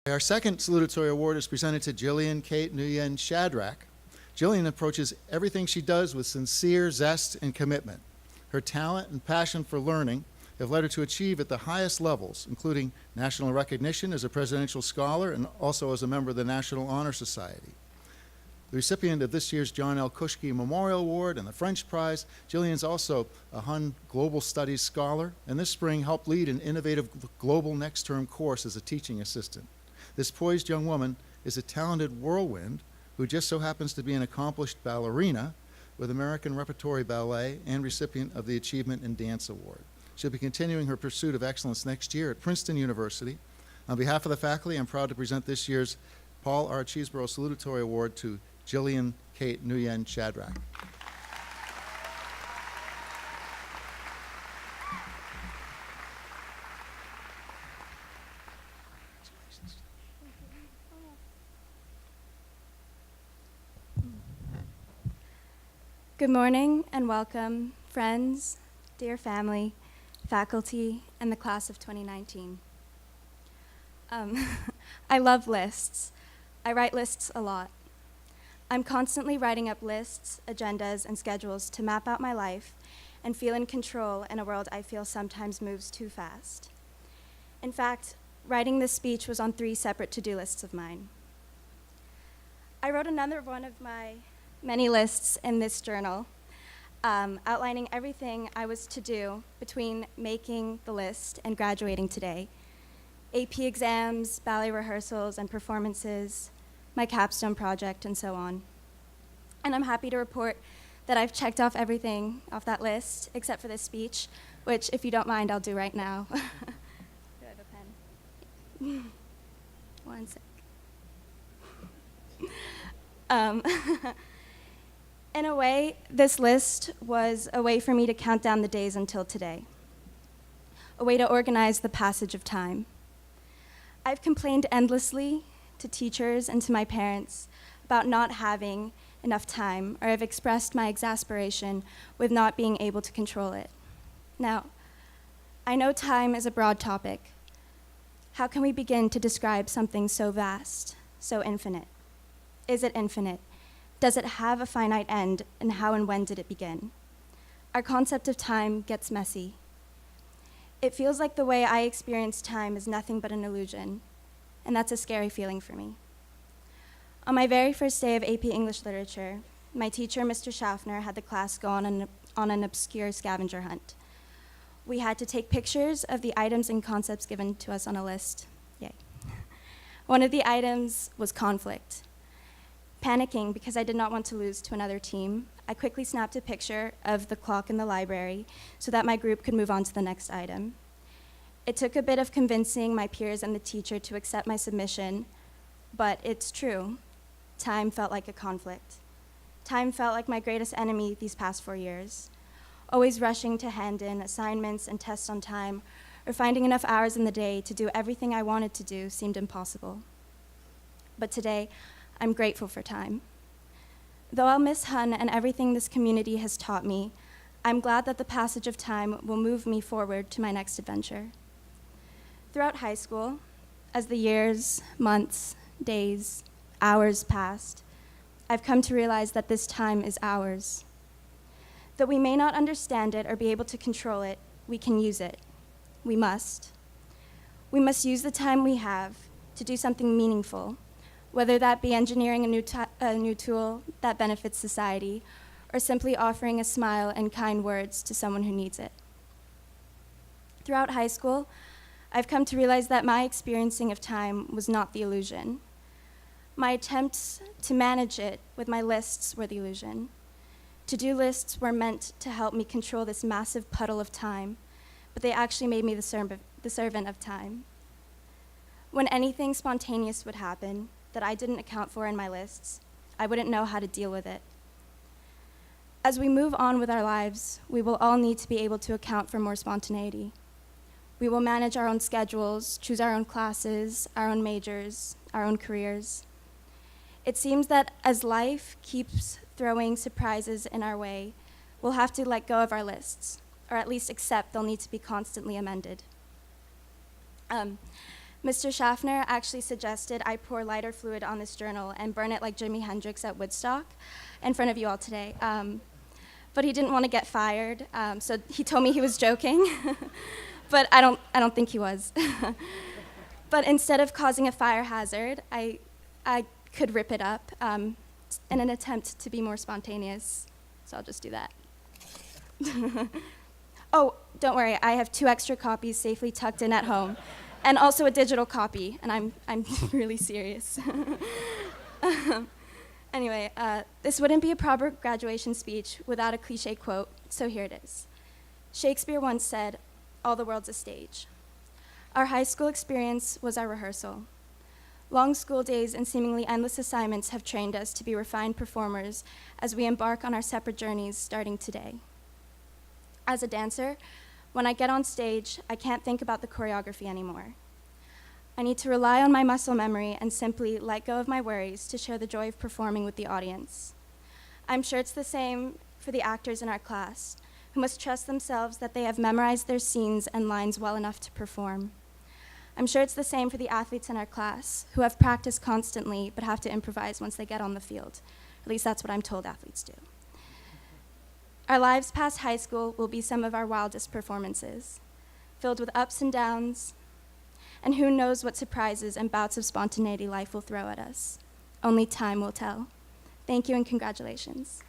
Our second salutatory award is presented to Gillian Kate Nguyen Shadrack. Gillian approaches everything she does with sincere zest and commitment. Her talent and passion for learning have led her to achieve at the highest levels, including national recognition as a presidential scholar and also as a member of the National Honor Society. The recipient of this year's John L. Kushki Memorial Award and the French Prize, Gillian's also a Hun Global Studies Scholar, and this spring helped lead an innovative global next term course as a teaching assistant. This poised young woman is a talented whirlwind who just so happens to be an accomplished ballerina with American Repertory Ballet and recipient of the Achievement in Dance Award. She'll be continuing her pursuit of excellence next year at Princeton University. On behalf of the faculty, I'm proud to present this year's Paul R. Cheeseborough Salutatory Award to Gillian Kate Nguyen Shadrack. Good morning and welcome, friends, dear family, faculty, and the class of 2019. I love lists. I write lists a lot. I'm constantly writing up lists, agendas, and schedules to map out my life and feel in control in a world I feel sometimes moves too fast. In fact, writing this speech was on 3 separate to-do lists of mine. I wrote another one of my many lists in this journal, outlining everything I was to do between making the list and graduating today. AP exams, ballet rehearsals and performances, my capstone project, and so on. And I'm happy to report that I've checked off everything off that list, except for this speech, which, if you don't mind, I'll do right now. Do I have a pen? One sec. In a way, this list was a way for me to count down the days until today, a way to organize the passage of time. I've complained endlessly to teachers and to my parents about not having enough time, or have expressed my exasperation with not being able to control it. Now, I know time is a broad topic. How can we begin to describe something so vast, so infinite? Is it infinite? Does it have a finite end, and how and when did it begin? Our concept of time gets messy. It feels like the way I experience time is nothing but an illusion, and that's a scary feeling for me. On my very first day of AP English Literature, my teacher, Mr. Schaffner, had the class go on an obscure scavenger hunt. We had to take pictures of the items and concepts given to us on a list. Yay. One of the items was conflict. Panicking because I did not want to lose to another team, I quickly snapped a picture of the clock in the library so that my group could move on to the next item. It took a bit of convincing my peers and the teacher to accept my submission, but it's true. Time felt like a conflict. Time felt like my greatest enemy these past 4 years. Always rushing to hand in assignments and tests on time, or finding enough hours in the day to do everything I wanted to do seemed impossible. But today, I'm grateful for time. Though I'll miss Hun and everything this community has taught me, I'm glad that the passage of time will move me forward to my next adventure. Throughout high school, as the years, months, days, hours passed, I've come to realize that this time is ours. Though we may not understand it or be able to control it, we can use it. We must. We must use the time we have to do something meaningful, whether that be engineering a new tool that benefits society, or simply offering a smile and kind words to someone who needs it. Throughout high school, I've come to realize that my experiencing of time was not the illusion. My attempts to manage it with my lists were the illusion. To-do lists were meant to help me control this massive puddle of time, but they actually made me the servant of time. When anything spontaneous would happen that I didn't account for in my lists, I wouldn't know how to deal with it. As we move on with our lives, we will all need to be able to account for more spontaneity. We will manage our own schedules, choose our own classes, our own majors, our own careers. It seems that as life keeps throwing surprises in our way, we'll have to let go of our lists, or at least accept they'll need to be constantly amended. Mr. Schaffner actually suggested I pour lighter fluid on this journal and burn it like Jimi Hendrix at Woodstock in front of you all today. But he didn't want to get fired, so he told me he was joking. But I don't think he was. But instead of causing a fire hazard, I could rip it up in an attempt to be more spontaneous. So I'll just do that. Oh, don't worry, I have 2 extra copies safely tucked in at home, and also a digital copy, and I'm really serious. Anyway, this wouldn't be a proper graduation speech without a cliche quote, so here it is. Shakespeare once said, "All the world's a stage." Our high school experience was our rehearsal. Long school days and seemingly endless assignments have trained us to be refined performers as we embark on our separate journeys starting today. As a dancer, when I get on stage, I can't think about the choreography anymore. I need to rely on my muscle memory and simply let go of my worries to share the joy of performing with the audience. I'm sure it's the same for the actors in our class, who must trust themselves that they have memorized their scenes and lines well enough to perform. I'm sure it's the same for the athletes in our class, who have practiced constantly but have to improvise once they get on the field. At least that's what I'm told athletes do. Our lives past high school will be some of our wildest performances, filled with ups and downs, and who knows what surprises and bouts of spontaneity life will throw at us. Only time will tell. Thank you and congratulations.